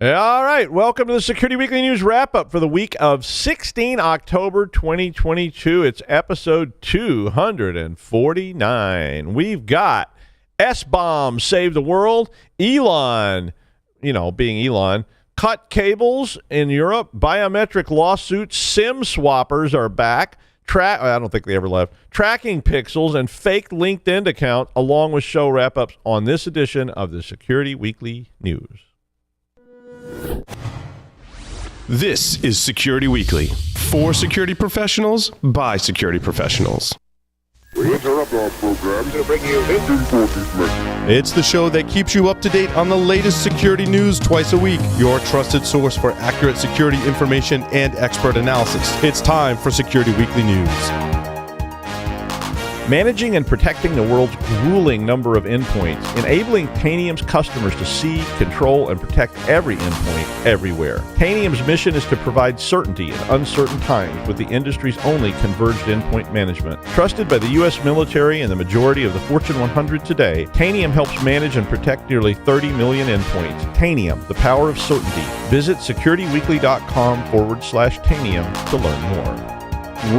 All right, welcome to the Security Weekly News Wrap-Up for the week of 16 October 2022. It's episode 249. We've got SBOMS save the world, Elon, being Elon, cut cables in Europe, biometric lawsuits, SIM swappers are back, I don't think they ever left, tracking pixels, and fake LinkedIn account, along with show wrap-ups on this edition of the Security Weekly News. This is Security Weekly, for security professionals, by security professionals. We interrupt our program to bring you this important message. It's the show that keeps you up to date on the latest security news twice a week. Your trusted source for accurate security information and expert analysis. It's time for Security Weekly News. Managing and protecting the world's grueling number of endpoints, enabling Tanium's customers to see, control, and protect every endpoint everywhere. Tanium's mission is to provide certainty in uncertain times with the industry's only converged endpoint management. Trusted by the U.S. military and the majority of the Fortune 100 today, Tanium helps manage and protect nearly 30 million endpoints. Tanium, the power of certainty. Visit securityweekly.com/Tanium to learn more.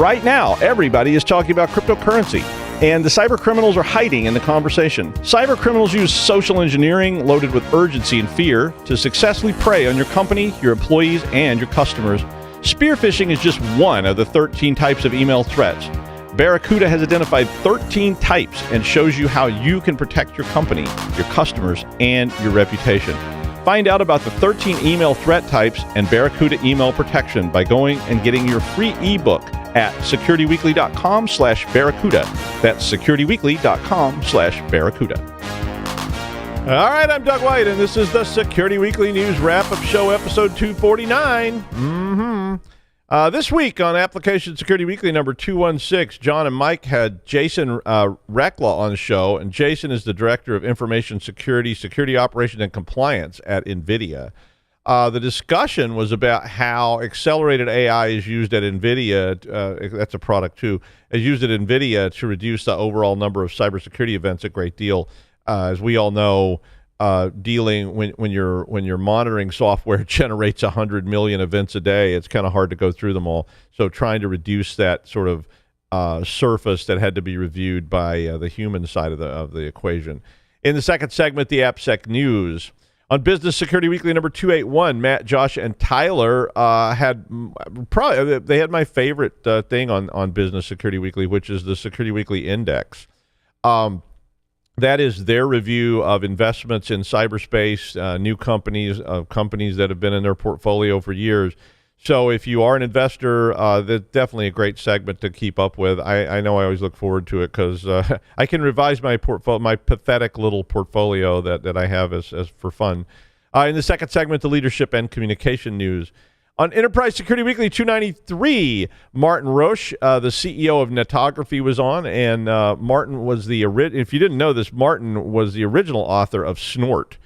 Right now, everybody is talking about cryptocurrency, and the cyber criminals are hiding in the conversation. Cyber criminals use social engineering loaded with urgency and fear to successfully prey on your company, your employees, and your customers. Spear phishing is just one of the 13 types of email threats. Barracuda has identified 13 types and shows you how you can protect your company, your customers, and your reputation. Find out about the 13 email threat types and Barracuda email protection by going and getting your free ebook at securityweekly.com/Barracuda. That's securityweekly.com/Barracuda. All right, I'm Doug White, and this is the Security Weekly News Wrap-Up Show, episode 249. This week on Application Security Weekly number 216, John and Mike had Jason Rekla on the show, and Jason is the Director of Information Security, Security Operations, and Compliance at NVIDIA. The discussion was about how accelerated AI is used at NVIDIA, that's a product too, is used at NVIDIA to reduce the overall number of cybersecurity events a great deal. As we all know, dealing when your monitoring software generates 100 million events a day, it's kind of hard to go through them all. So trying to reduce that sort of surface that had to be reviewed by the human side of the equation. In the second segment, the AppSec News. On Business Security Weekly number 281, Matt, Josh, and Tyler had my favorite thing on Business Security Weekly, which is the Security Weekly Index. That is their review of investments in cyberspace, new companies, companies that have been in their portfolio for years. So if you are an investor, that's definitely a great segment to keep up with. I know I always look forward to it because I can revise my pathetic little portfolio that I have as for fun. In the second segment, the leadership and communication news. On Enterprise Security Weekly 293, Martin Roche, the CEO of Netography, was on, and Martin was if you didn't know this, Martin was the original author of Snort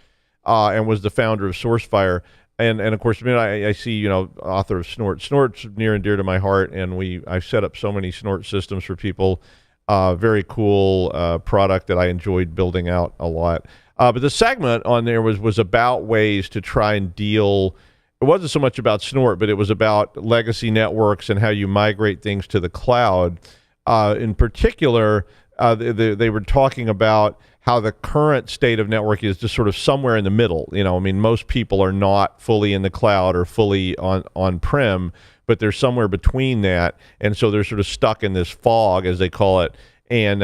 and was the founder of SourceFire. And of course, I see, author of Snort. Snort's near and dear to my heart, and I've set up so many Snort systems for people. Very cool product that I enjoyed building out a lot. But the segment on there was about ways to try and deal. It wasn't so much about Snort, but it was about legacy networks and how you migrate things to the cloud. In particular, they were talking about how the current state of network is just sort of somewhere in the middle. Most people are not fully in the cloud or fully on-prem, but they're somewhere between that, and so they're sort of stuck in this fog, as they call it. And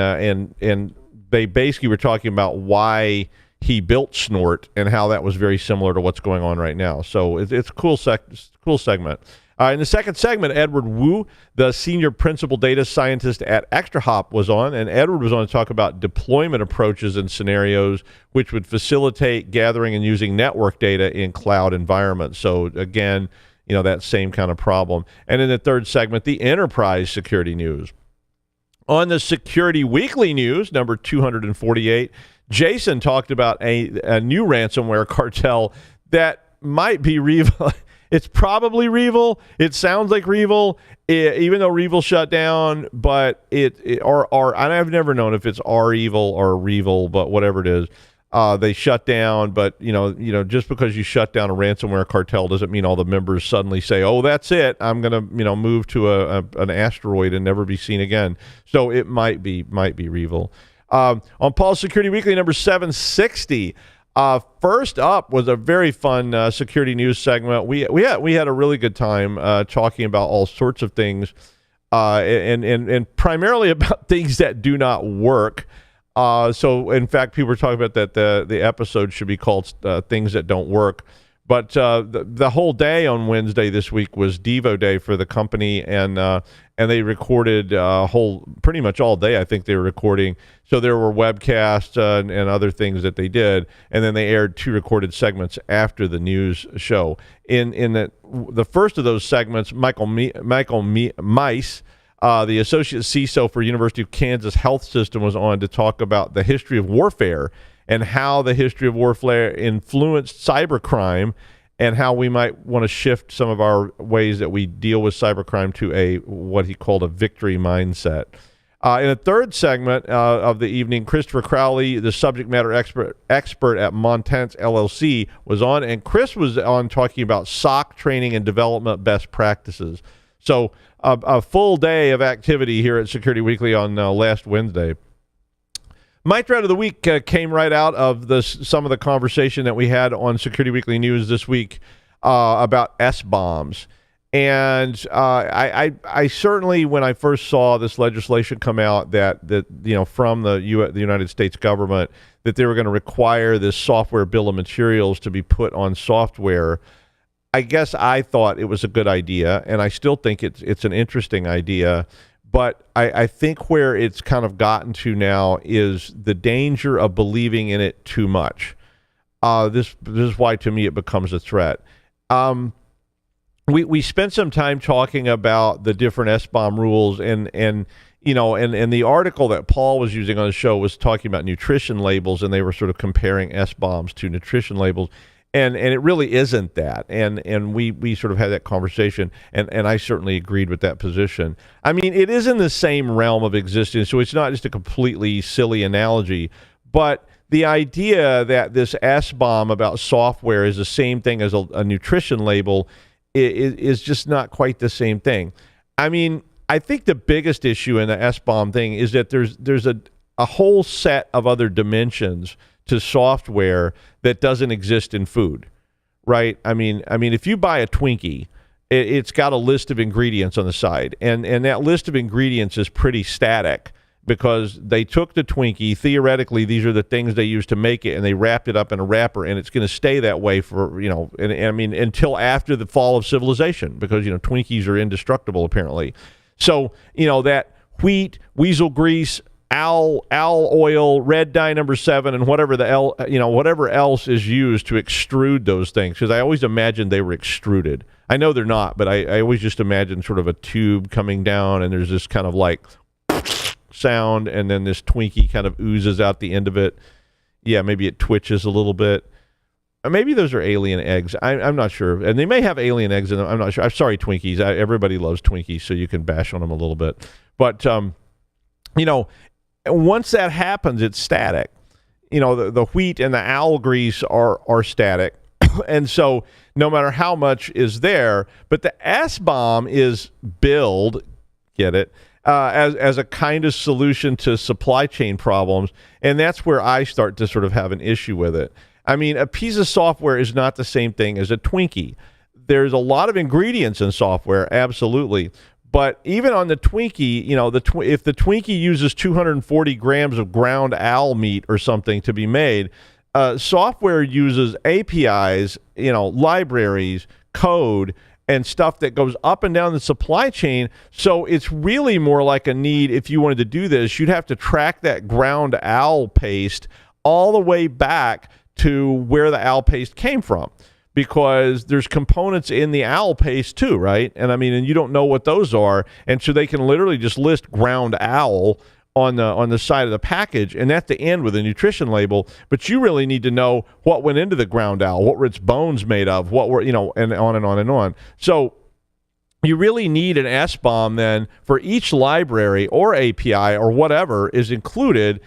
they basically were talking about why he built Snort and how that was very similar to what's going on right now. So it's a cool segment. In the second segment, Edward Wu, the senior principal data scientist at ExtraHop, was on, and Edward was on to talk about deployment approaches and scenarios which would facilitate gathering and using network data in cloud environments. So again, that same kind of problem. And in the third segment, the enterprise security news. On the Security Weekly News, number 248, Jason talked about a new ransomware cartel that might be REvil. It's probably REvil. It sounds like REvil, even though REvil shut down. But and I've never known if it's REvil or REvil, but whatever it is. they shut down, but just because you shut down a ransomware cartel doesn't mean all the members suddenly say, "Oh, that's it. I'm going to move to an asteroid and never be seen again." So it might be REvil. On Paul's Security Weekly number 760. First up was a very fun security news segment. We had a really good time talking about all sorts of things, and primarily about things that do not work. So in fact, people were talking about that the episode should be called Things That Don't Work. But the whole day on Wednesday this week was Devo Day for the company, and they recorded pretty much all day. I think they were recording. So there were webcasts and other things that they did, and then they aired 2 recorded segments after the news show. In the first of those segments, Michael Mice, the associate CISO for University of Kansas Health System, was on to talk about the history of warfare and how the history of warfare influenced cybercrime, and how we might want to shift some of our ways that we deal with cybercrime to what he called a victory mindset. In a third segment of the evening, Christopher Crowley, the subject matter expert at Montance LLC, was on, and Chris was on talking about SOC training and development best practices. So a full day of activity here at Security Weekly on last Wednesday. My thread of the week came right out of some of the conversation that we had on Security Weekly News this week about SBOMS. And I certainly, when I first saw this legislation come out that from the United States government, that they were going to require this software bill of materials to be put on software, I guess I thought it was a good idea, and I still think it's an interesting idea. But I think where it's kind of gotten to now is the danger of believing in it too much. This is why, to me, it becomes a threat. We spent some time talking about the different SBOM rules, and the article that Paul was using on the show was talking about nutrition labels, and they were sort of comparing SBOMs to nutrition labels. And it really isn't that. And we sort of had that conversation, and I certainly agreed with that position. I mean, it is in the same realm of existence, so it's not just a completely silly analogy. But the idea that this SBOM about software is the same thing as a nutrition label is just not quite the same thing. I mean, I think the biggest issue in the SBOM thing is that there's a whole set of other dimensions to software that doesn't exist in food, right? I mean, if you buy a Twinkie, it's got a list of ingredients on the side, and that list of ingredients is pretty static because they took the Twinkie. Theoretically, these are the things they used to make it, and they wrapped it up in a wrapper, and it's going to stay that way for until after the fall of civilization, because Twinkies are indestructible apparently. So that wheat, weasel grease, owl oil, red dye number 7, and whatever else is used to extrude those things. Because I always imagined they were extruded. I know they're not, but I always just imagine sort of a tube coming down, and there's this kind of like sound, and then this Twinkie kind of oozes out the end of it. Yeah, maybe it twitches a little bit. Maybe those are alien eggs. I'm not sure. And they may have alien eggs in them. I'm not sure. I'm sorry, Twinkies. Everybody loves Twinkies, so you can bash on them a little bit. But, once that happens, it's static. The wheat and the owl grease are static. And so no matter how much is there, but the SBOM is billed, get it, as a kind of solution to supply chain problems. And that's where I start to sort of have an issue with it. I mean, a piece of software is not the same thing as a Twinkie. There's a lot of ingredients in software, absolutely. But even on the Twinkie, if the Twinkie uses 240 grams of ground owl meat or something to be made, software uses APIs, libraries, code, and stuff that goes up and down the supply chain. So it's really more like a need. If you wanted to do this, you'd have to track that ground owl paste all the way back to where the owl paste came from, because there's components in the owl paste too, right? And and you don't know what those are, and so they can literally just list ground owl on the side of the package, and at the end with a nutrition label. But you really need to know what went into the ground owl, what were its bones made of, what were and on and on and on. So you really need an SBOM then for each library or API or whatever is included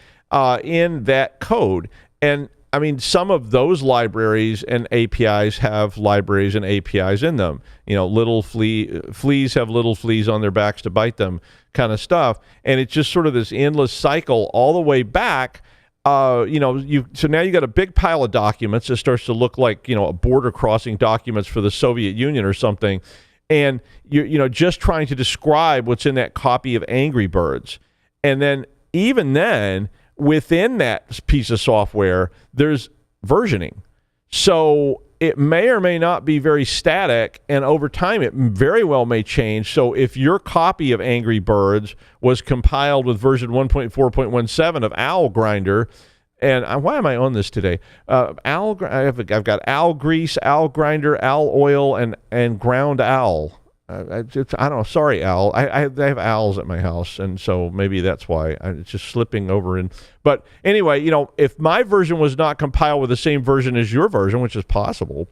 in that code. And I mean, some of those libraries and APIs have libraries and APIs in them. Little fleas have little fleas on their backs to bite them kind of stuff. And it's just sort of this endless cycle all the way back. So now you got a big pile of documents that starts to look like, a border crossing documents for the Soviet Union or something. And you're just trying to describe what's in that copy of Angry Birds. And then even then, within that piece of software, there's versioning. So it may or may not be very static, and over time it very well may change. So if your copy of Angry Birds was compiled with version 1.4.17 of Owl Grinder, and why am I on this today? I've got Owl Grease, Owl Grinder, Owl Oil, and Ground Owl. I don't know. Sorry, Owl. I have owls at my house, and so maybe that's why it's just slipping over. But anyway, if my version was not compiled with the same version as your version, which is possible,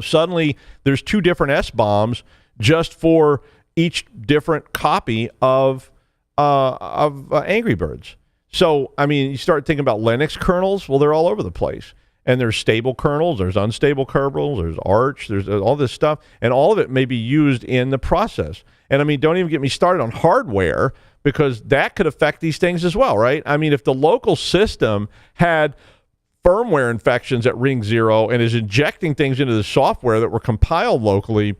suddenly there's two different SBOMs just for each different copy of Angry Birds. So, I mean, you start thinking about Linux kernels. Well, they're all over the place. And there's stable kernels, there's unstable kernels, there's Arch, there's all this stuff, and all of it may be used in the process. And I mean, don't even get me started on hardware, because that could affect these things as well, right? I mean, if the local system had firmware infections at ring 0 and is injecting things into the software that were compiled locally,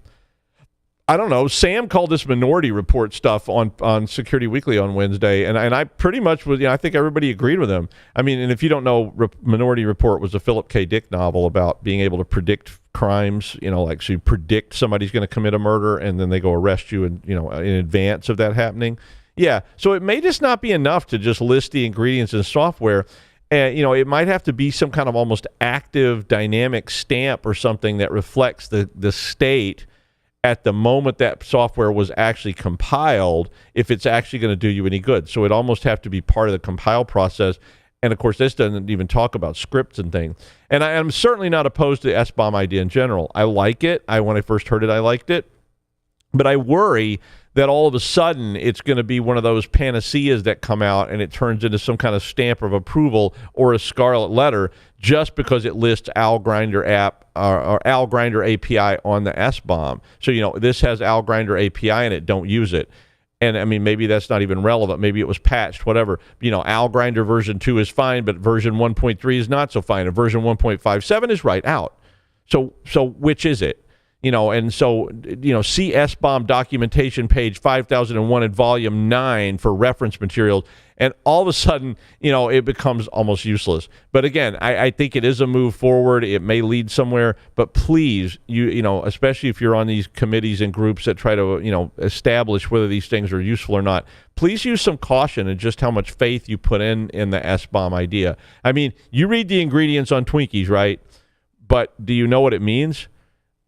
I don't know. Sam called this Minority Report stuff on Security Weekly on Wednesday, and I pretty much was. I think everybody agreed with him. I mean, and if you don't know, Minority Report was a Philip K. Dick novel about being able to predict crimes. Like, so you predict somebody's going to commit a murder, and then they go arrest you, and in advance of that happening. Yeah. So it may just not be enough to just list the ingredients in software. And it might have to be some kind of almost active, dynamic stamp or something that reflects the state at the moment that software was actually compiled, if it's actually going to do you any good. So it almost have to be part of the compile process. And of course, this doesn't even talk about scripts and things. And I'm certainly not opposed to the SBOM idea in general. I like it. When I first heard it, I liked it. But I worry that all of a sudden it's going to be one of those panaceas that come out and it turns into some kind of stamp of approval or a scarlet letter just because it lists Owl Grinder app or Owl Grinder API on the SBOM. So, this has Owl Grinder API in it, don't use it. And I mean, maybe that's not even relevant. Maybe it was patched, whatever. Owl Grinder version 2 is fine, but version 1.3 is not so fine. And version 1.57 is right out. So which is it? And so, see SBOM documentation page 5001 in volume 9 for reference materials. And all of a sudden, it becomes almost useless. But again, I think it is a move forward. It may lead somewhere. But please, especially if you're on these committees and groups that try to, establish whether these things are useful or not, please use some caution in just how much faith you put in the SBOM idea. I mean, you read the ingredients on Twinkies, right? But do you know what it means?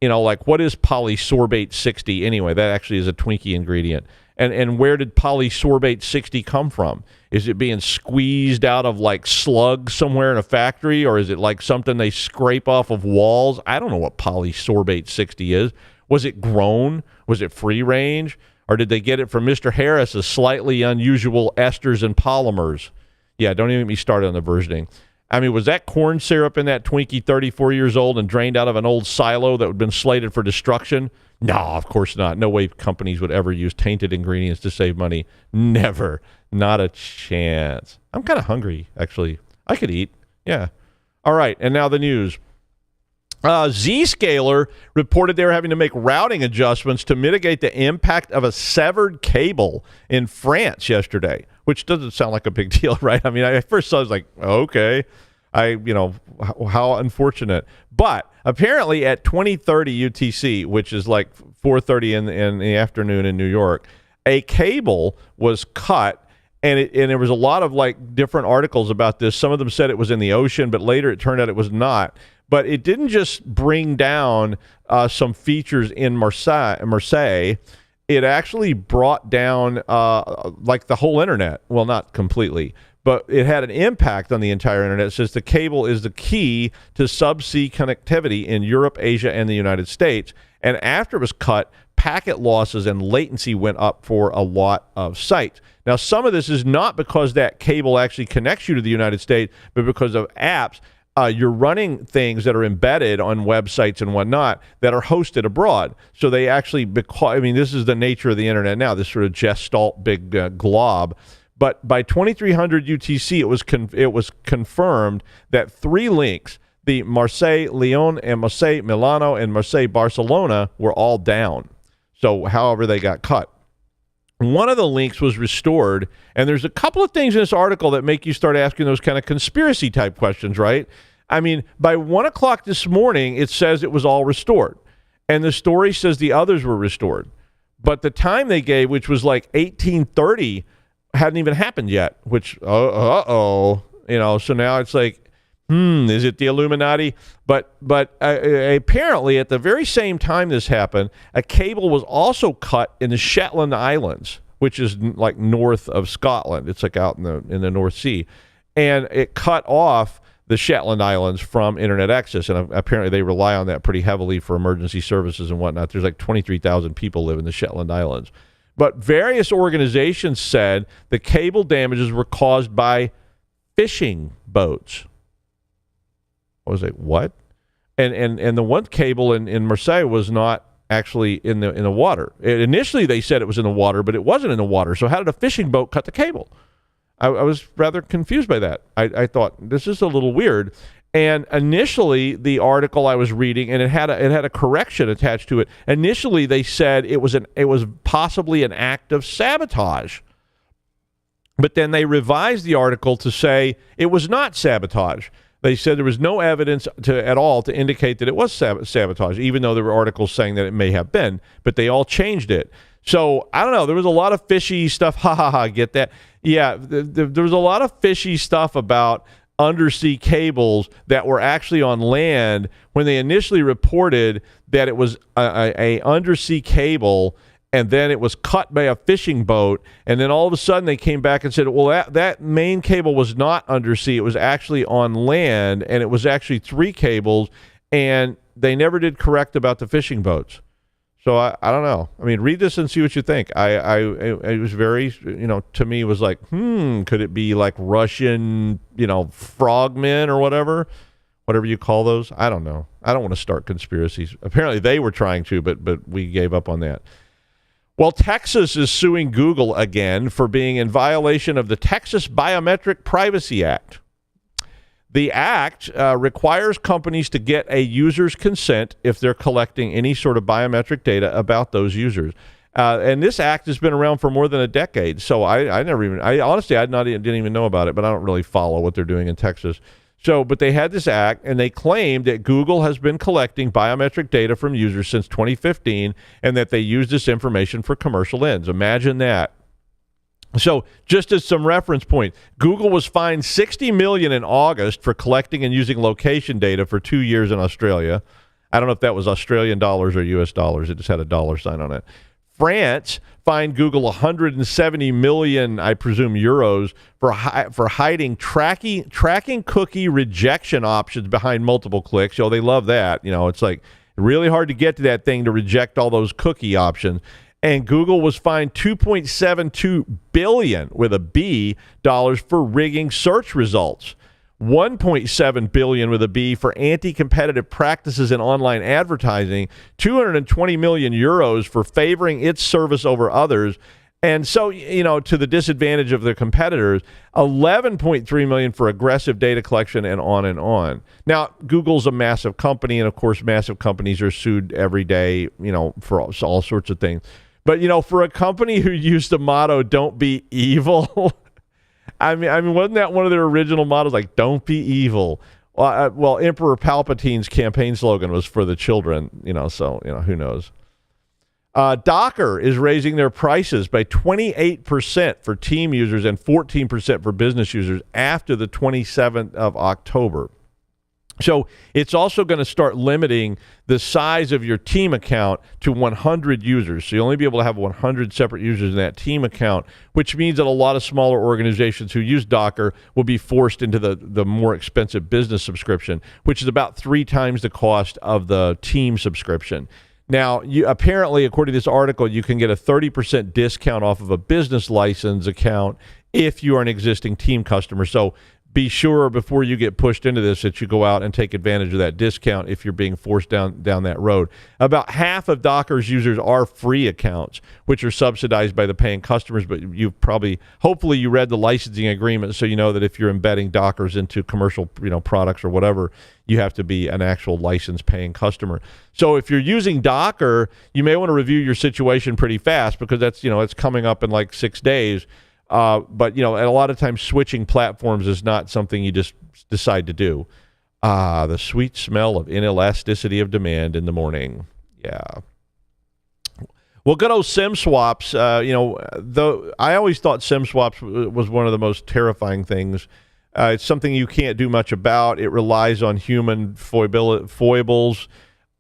Like, what is polysorbate 60 anyway? That actually is a Twinkie ingredient. And where did polysorbate 60 come from? Is it being squeezed out of, like, slugs somewhere in a factory? Or is it, like, something they scrape off of walls? I don't know what polysorbate 60 is. Was it grown? Was it free range? Or did they get it from Mr. Harris's slightly unusual esters and polymers? Yeah, don't even get me started on the versioning. I mean, was that corn syrup in that Twinkie 34 years old and drained out of an old silo that had been slated for destruction? No, of course not. No way companies would ever use tainted ingredients to save money. Never. Not a chance. I'm kind of hungry, actually. I could eat. Yeah. All right, and now the news. Zscaler reported they were having to make routing adjustments to mitigate the impact of a severed cable in France yesterday, which doesn't sound like a big deal, right? I mean, I first saw it, I was like, okay, how unfortunate. But apparently at 20:30 UTC, which is like 4:30 in the afternoon in New York, a cable was cut. And there was a lot of like different articles about this. Some of them said it was in the ocean, but later it turned out it was not. But it didn't just bring down some features in Marseille. It actually brought down like the whole internet. Well, not completely, but it had an impact on the entire internet since the cable is the key to subsea connectivity in Europe, Asia, and the United States. And after it was cut, packet losses and latency went up for a lot of sites. Now, some of this is not because that cable actually connects you to the United States, but because of apps. You're running things that are embedded on websites and whatnot that are hosted abroad. So they actually, this is the nature of the internet now, this sort of gestalt big glob. But by 2300 UTC, it was confirmed that 3 links, the Marseille Lyon and Marseille Milano and Marseille Barcelona, were all down. So however they got cut. One of the links was restored, and there's a couple of things in this article that make you start asking those kind of conspiracy type questions, right? I mean, by 1 o'clock this morning, it says it was all restored, and the story says the others were restored. But the time they gave, which was like 1830, hadn't even happened yet, which, so now it's like, is it the Illuminati? But apparently at the very same time this happened, a cable was also cut in the Shetland Islands, which is like north of Scotland. It's like out in the North Sea. And it cut off the Shetland Islands from internet access. And apparently they rely on that pretty heavily for emergency services and whatnot. There's like 23,000 people live in the Shetland Islands. But various organizations said the cable damages were caused by fishing boats. I was like, what? And the one cable in Marseille was not actually in the water. Initially, they said it was in the water, but it wasn't in the water. So how did a fishing boat cut the cable? I was rather confused by that. I thought, this is a little weird. And initially, the article I was reading, and it had a correction attached to it. Initially, they said it was possibly an act of sabotage. But then they revised the article to say it was not sabotage. They said there was no evidence at all to indicate that it was sabotage, even though there were articles saying that it may have been. But they all changed it. So, I don't know. There was a lot of fishy stuff. Get that? Yeah, there was a lot of fishy stuff about undersea cables that were actually on land when they initially reported that it was a undersea cable, and then it was cut by a fishing boat, and then all of a sudden they came back and said, well, that main cable was not undersea, it was actually on land, and it was actually 3 cables, and they never did correct about the fishing boats. So I don't know. I mean, read this and see what you think. It was very, to me, it was like, could it be like Russian, frogmen or whatever you call those? I don't know. I don't want to start conspiracies. Apparently they were trying to, but we gave up on that. Well, Texas is suing Google again for being in violation of the Texas Biometric Privacy Act. The act requires companies to get a user's consent if they're collecting any sort of biometric data about those users. And this act has been around for more than a decade. So I honestly didn't even know about it, but I don't really follow what they're doing in Texas. But they had this act, and they claimed that Google has been collecting biometric data from users since 2015, and that they use this information for commercial ends. Imagine that. So just as some reference point, Google was fined $60 million in August for collecting and using location data for 2 years in Australia. I don't know if that was Australian dollars or U.S. dollars. It just had a dollar sign on it. France fined Google 170 million, I presume, euros for hiding tracking cookie rejection options behind multiple clicks. They love that. It's like really hard to get to that thing to reject all those cookie options. And Google was fined $2.72 billion with a B dollars for rigging search results, $1.7 billion with a B for anti-competitive practices in online advertising, 220 million euros for favoring its service over others, and so to the disadvantage of their competitors, 11.3 million for aggressive data collection, and on and on. Now, Google's a massive company, and of course, massive companies are sued every day, for all sorts of things. But, for a company who used the motto, don't be evil, I mean, wasn't that one of their original mottos, like, don't be evil? Well, Emperor Palpatine's campaign slogan was for the children, so, who knows? Docker is raising their prices by 28% for team users and 14% for business users after the 27th of October. So it's also going to start limiting the size of your team account to 100 users. So you'll only be able to have 100 separate users in that team account, which means that a lot of smaller organizations who use Docker will be forced into the more expensive business subscription, which is about 3 times the cost of the team subscription. Now, apparently, according to this article, you can get a 30% discount off of a business license account if you are an existing team customer. So be sure before you get pushed into this that you go out and take advantage of that discount if you're being forced down that road. About half of Docker's users are free accounts, which are subsidized by the paying customers, but hopefully you read the licensing agreement so you know that if you're embedding Dockers into commercial products or whatever, you have to be an actual licensed paying customer. So if you're using Docker, you may want to review your situation pretty fast because that's it's coming up in like 6 days. But a lot of times switching platforms is not something you just decide to do. The sweet smell of inelasticity of demand in the morning. Yeah. Well, good old SIM swaps. I always thought SIM swaps was one of the most terrifying things. It's something you can't do much about. It relies on human foibles.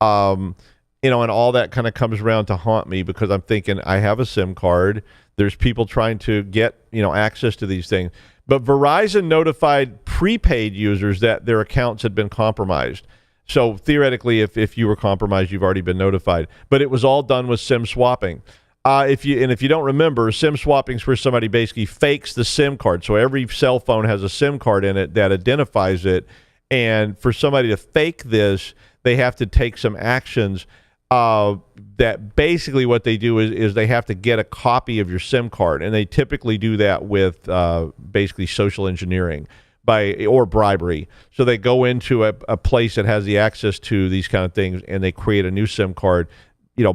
And all that kind of comes around to haunt me because I'm thinking I have a SIM card. There's people trying to get, access to these things. But Verizon notified prepaid users that their accounts had been compromised. So theoretically, if you were compromised, you've already been notified. But it was all done with SIM swapping. If you don't remember, SIM swapping is where somebody basically fakes the SIM card. So every cell phone has a SIM card in it that identifies it. And for somebody to fake this, they have to take some actions. That basically what they do is they have to get a copy of your SIM card, and they typically do that with basically social engineering or bribery. So they go into a place that has the access to these kind of things, and they create a new SIM card,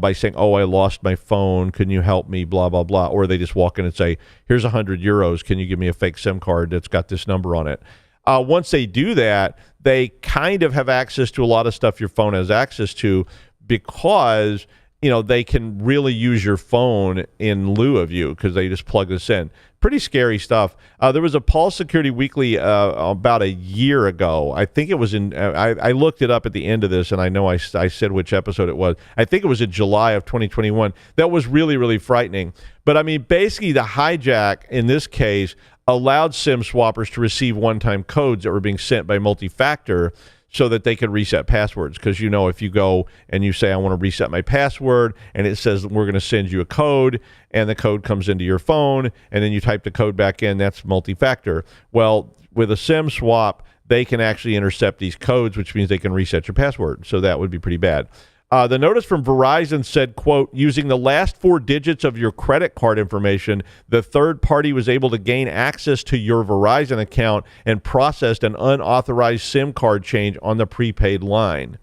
by saying, "Oh, I lost my phone. Can you help me?" Blah blah blah. Or they just walk in and say, "Here's €100. Can you give me a fake SIM card that's got this number on it?" Once they do that, they kind of have access to a lot of stuff your phone has access to. Because they can really use your phone in lieu of you because they just plug this in. Pretty scary stuff. There was a Pulse Security Weekly about a year ago. I think it was I looked it up at the end of this, and I know I said which episode it was. I think it was in July of 2021. That was really, really frightening. But, basically the hijack in this case allowed SIM swappers to receive one-time codes that were being sent by multi-factor so that they could reset passwords. Because, if you go and you say, I want to reset my password, and it says, we're going to send you a code, and the code comes into your phone, and then you type the code back in, that's multi-factor. Well, with a SIM swap, they can actually intercept these codes, which means they can reset your password. So that would be pretty bad. The notice from Verizon said, quote, using the last 4 digits of your credit card information, the third party was able to gain access to your Verizon account and processed an unauthorized SIM card change on the prepaid line.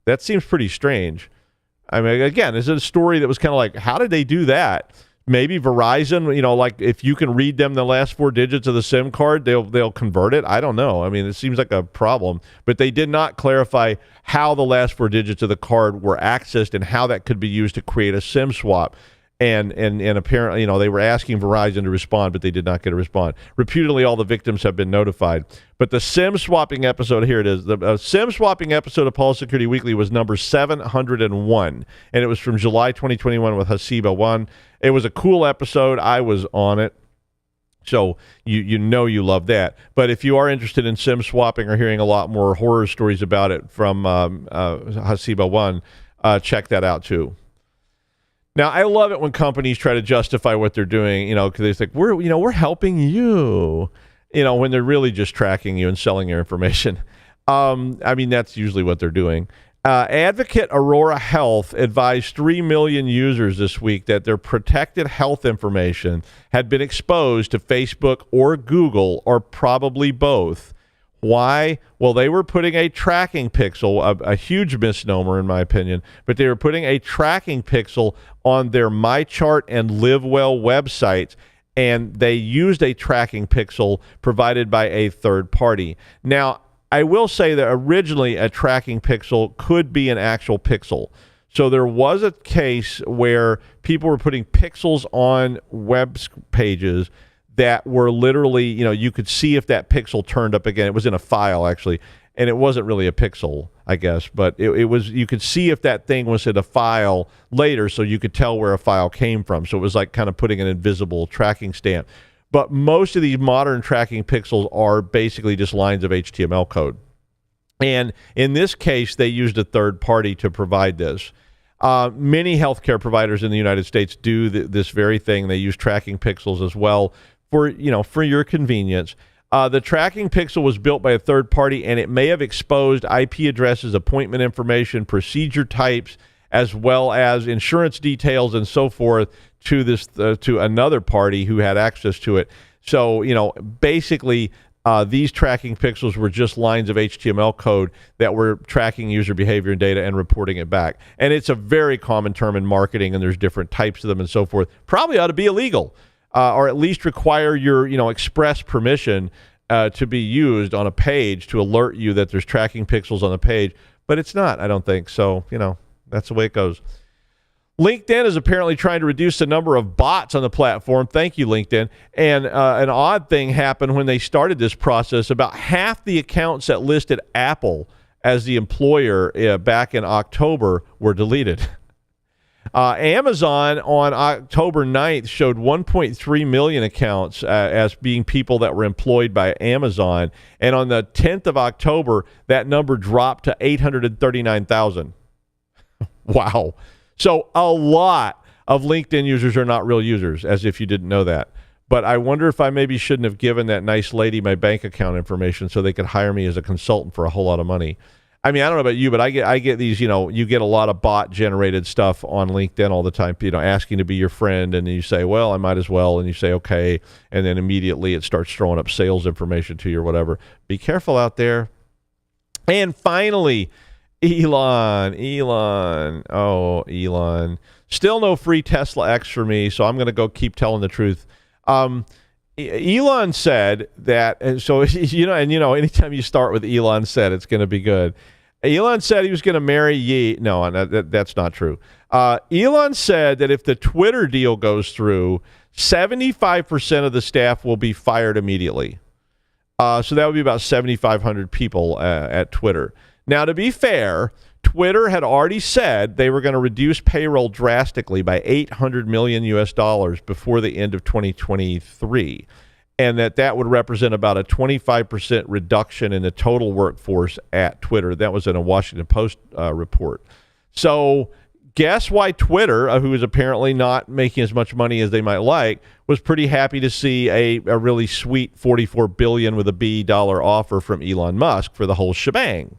That seems pretty strange. Again, this is a story that was kind of like, how did they do that? Maybe Verizon, like if you can read them the last 4 digits of the SIM card, they'll convert it. I don't know. It seems like a problem. But they did not clarify how the last 4 digits of the card were accessed and how that could be used to create a SIM swap. And apparently, they were asking Verizon to respond, but they did not get a response. Reputedly, all the victims have been notified. But the SIM swapping episode, here it is. The SIM swapping episode of Pulse Security Weekly was number 701, and it was from July 2021 with Hasiba One. It was a cool episode. I was on it. So you love that. But if you are interested in SIM swapping or hearing a lot more horror stories about it from Hasiba One, check that out too. Now, I love it when companies try to justify what they're doing, because they think we're helping you, when they're really just tracking you and selling your information. That's usually what they're doing. Advocate Aurora Health advised 3 million users this week that their protected health information had been exposed to Facebook or Google, or probably both. Why? Well, they were putting a tracking pixel, a huge misnomer in my opinion, but they were putting a tracking pixel on their MyChart and LiveWell websites, and they used a tracking pixel provided by a third party. Now, I will say that originally a tracking pixel could be an actual pixel. So there was a case where people were putting pixels on web pages that were literally, you could see if that pixel turned up again. It was in a file, actually, and it wasn't really a pixel, I guess, but it was, you could see if that thing was in a file later, so you could tell where a file came from. So it was like kind of putting an invisible tracking stamp. But most of these modern tracking pixels are basically just lines of HTML code. And in this case, they used a third party to provide this. Many healthcare providers in the United States do this very thing. They use tracking pixels as well for your convenience. The tracking pixel was built by a third party, and it may have exposed IP addresses, appointment information, procedure types, as well as insurance details and so forth to another party who had access to it. So, basically, these tracking pixels were just lines of HTML code that were tracking user behavior and data and reporting it back. And it's a very common term in marketing, and there's different types of them and so forth. Probably ought to be illegal, or at least require your, express permission to be used on a page to alert you that there's tracking pixels on the page. But it's not, I don't think. So, that's the way it goes. LinkedIn is apparently trying to reduce the number of bots on the platform. Thank you, LinkedIn. And an odd thing happened when they started this process. About half the accounts that listed Apple as the employer back in October were deleted. Amazon on October 9th showed 1.3 million accounts as being people that were employed by Amazon. And on the 10th of October, that number dropped to 839,000. Wow. So a lot of LinkedIn users are not real users, as if you didn't know that. But I wonder if I maybe shouldn't have given that nice lady my bank account information so they could hire me as a consultant for a whole lot of money. I mean, I don't know about you, but I get these, you get a lot of bot-generated stuff on LinkedIn all the time, asking to be your friend, and you say, well, I might as well, and you say, okay, and then immediately it starts throwing up sales information to you or whatever. Be careful out there. And Elon. Still no free Tesla X for me, so I'm going to go keep telling the truth. Elon said that, and so, anytime you start with Elon said, it's going to be good. Elon said he was going to marry Ye. No, that's not true. Elon said that if the Twitter deal goes through, 75% of the staff will be fired immediately. So that would be about 7,500 people at Twitter. Now, to be fair, Twitter had already said they were going to reduce payroll drastically by $800 million before the end of 2023, and that would represent about a 25% reduction in the total workforce at Twitter. That was in a Washington Post report. So guess why Twitter, who is apparently not making as much money as they might like, was pretty happy to see a really sweet $44 billion with a B dollar offer from Elon Musk for the whole shebang.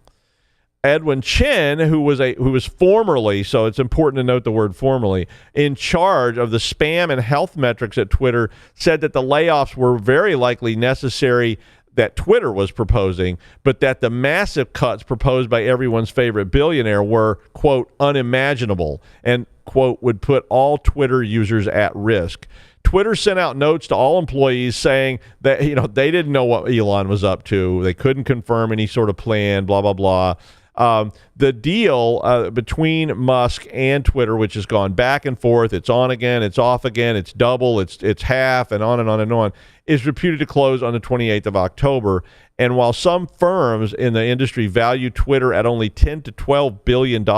Edwin Chin, who was formerly, so it's important to note the word formerly, in charge of the spam and health metrics at Twitter, said that the layoffs were very likely necessary that Twitter was proposing, but that the massive cuts proposed by everyone's favorite billionaire were, quote, unimaginable and, quote, would put all Twitter users at risk. Twitter sent out notes to all employees saying that, they didn't know what Elon was up to. They couldn't confirm any sort of plan, blah, blah, blah. The deal between Musk and Twitter, which has gone back and forth, it's on again, it's off again, it's double, it's half, and on and on and on, is reputed to close on the 28th of October. And while some firms in the industry value Twitter at only $10 to $12 billion,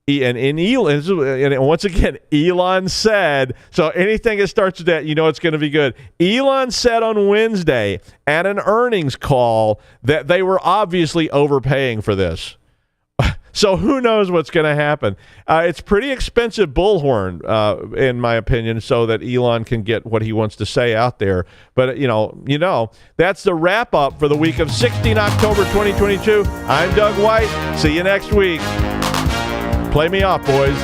and Elon, and once again, Elon said, so anything that starts with that, it's going to be good. Elon said on Wednesday at an earnings call that they were obviously overpaying for this. So who knows what's going to happen? It's pretty expensive bullhorn, in my opinion, so that Elon can get what he wants to say out there. But, that's the wrap up for the week of 16 October 2022. I'm Doug White. See you next week. Play me off, boys.